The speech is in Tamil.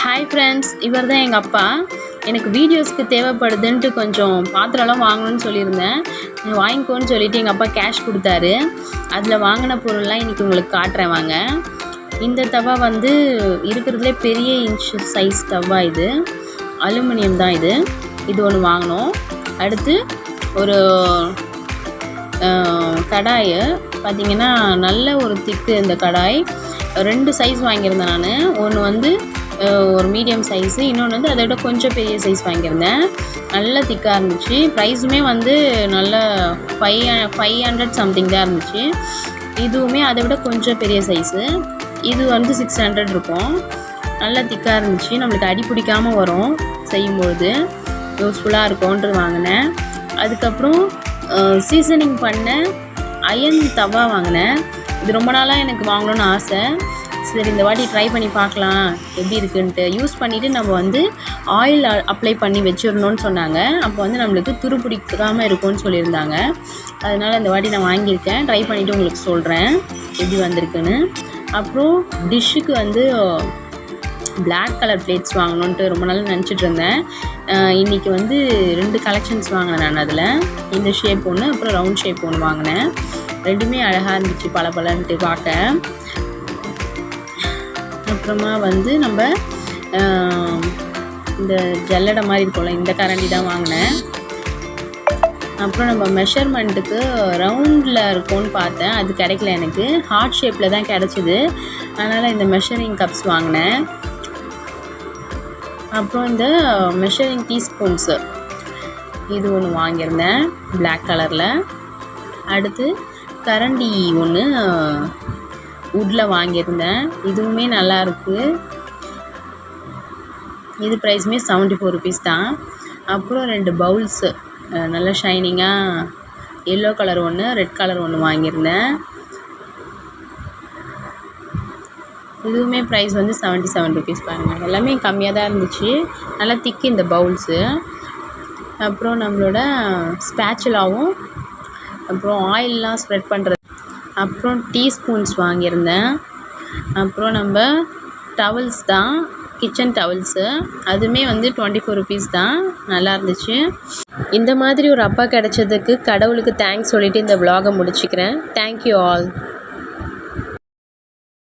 ஹாய் ஃப்ரெண்ட்ஸ், இவர் தான் எங்கள் அப்பா. எனக்கு வீடியோஸ்க்கு தேவைப்படுதுன்ட்டு கொஞ்சம் பாத்திரம்லாம் வாங்கணும்னு சொல்லியிருந்தேன். வாங்கிக்கோன்னு சொல்லிவிட்டு எங்கள் அப்பா கேஷ் கொடுத்தாரு. அதில் வாங்கின பொருள்லாம் இன்றைக்கி உங்களுக்கு காட்டுறேன் வாங்க. இந்த தவா வந்து இருக்கிறதுலே பெரிய இன்ச் சைஸ் தவா. இது அலுமினியம் தான். இது ஒன்று வாங்கினோம். அடுத்து ஒரு கடாய் பார்த்திங்கன்னா நல்ல ஒரு திக்கு. இந்த கடாய் 2 சைஸ் வாங்கியிருந்தேன் நான். ஒன்று வந்து ஒரு மீடியம் சைஸு, இன்னொன்று வந்து அதை விட கொஞ்சம் பெரிய சைஸ் வாங்கியிருந்தேன். நல்ல திக்காக இருந்துச்சு. ப்ரைஸுமே வந்து நல்ல 500 சம்திங் தான் இருந்துச்சு. இதுவுமே அதை விட கொஞ்சம் பெரிய சைஸு. இது வந்து 600 இருக்கும். நல்ல திக்காக இருந்துச்சு. நம்மளுக்கு அடி பிடிக்காமல் வரும், செய்யும்பொழுது யூஸ்ஃபுல்லாக இருக்கும்ன்றது வாங்கினேன். அதுக்கப்புறம் சீசனிங் பண்ண அயன் தவா வாங்கினேன். இது ரொம்ப நாளாக எனக்கு வாங்கணுன்னு ஆசை. சரி, இந்த வாட்டி ட்ரை பண்ணி பார்க்கலாம் எப்படி இருக்குன்ட்டு. யூஸ் பண்ணிவிட்டு நம்ம வந்து ஆயில் அப்ளை பண்ணி வச்சிடணுன்னு சொன்னாங்க. அப்போ வந்து நம்மளுக்கு துரு பிடிக்காமல் இருக்கும்னு சொல்லியிருந்தாங்க. அதனால் இந்த வாட்டி நான் வாங்கியிருக்கேன். ட்ரை பண்ணிவிட்டு உங்களுக்கு சொல்கிறேன் எப்படி வந்திருக்குன்னு. அப்புறம் டிஷ்ஷுக்கு வந்து பிளாக் கலர் பிளேட்ஸ் வாங்கணுன்ட்டு ரொம்ப நாள் நினச்சிட்டு இருந்தேன். இன்றைக்கி வந்து 2 கலெக்ஷன்ஸ் வாங்கினேன் நான். அதில் இந்த ஷேப் ஒன்று, அப்புறம் ரவுண்ட் ஷேப் ஒன்று வாங்கினேன். ரெண்டுமே அழகாக இருந்துச்சு பளபளன்ட்டு பார்க்க. அப்புறமா வந்து நம்ம இந்த ஜல்லடை மாதிரி இருக்கும்ல, இந்த கரண்டி தான் வாங்கினேன். அப்புறம் நம்ம மெஷர்மெண்ட்டுக்கு ரவுண்டில் இருக்கும்னு பார்த்தேன், அது கிடைக்கல எனக்கு. ஹார்ட் ஷேப்பில் தான் கிடச்சிது. அதனால் இந்த மெஷரிங் கப்ஸ் வாங்கினேன். அப்புறம் இந்த மெஷரிங் டீஸ்பூன்ஸு இது ஒன்று வாங்கியிருந்தேன் பிளாக் கலரில். அடுத்து கரண்டி ஒன்று வுட்டில் வாங்கியிருந்தேன். இதுவுமே நல்லாயிருக்கு. இது ப்ரைஸுமே 74 ருபீஸ் தான். அப்புறம் 2 பவுல்ஸு நல்லா ஷைனிங்காக எல்லோ கலர் ஒன்று, ரெட் கலர் ஒன்று வாங்கியிருந்தேன். இதுவுமே ப்ரைஸ் வந்து 77 ருபீஸ். பாருங்கள், எல்லாமே கம்மியாக தான் இருந்துச்சு. நல்லா திக்கு இந்த பவுல்ஸு. அப்புறம் நம்மளோட ஸ்பேச்சுலாவும், அப்புறம் ஆயிலெலாம் ஸ்ப்ரெட் பண்ணுறது. அப்புறம் டீஸ்பூன்ஸ் வாங்கியிருந்தேன். அப்புறம் நம்ம டவல்ஸ் தான், கிச்சன் டவல்ஸு. அதுவுமே வந்து 24 ருபீஸ் தான். நல்லா இருந்துச்சு. இந்த மாதிரி ஒரு அப்பா கிடைச்சதுக்கு கடவுளுக்கு தேங்க்ஸ் சொல்லிவிட்டு இந்த விலாகை முடிச்சுக்கிறேன். Thank you all.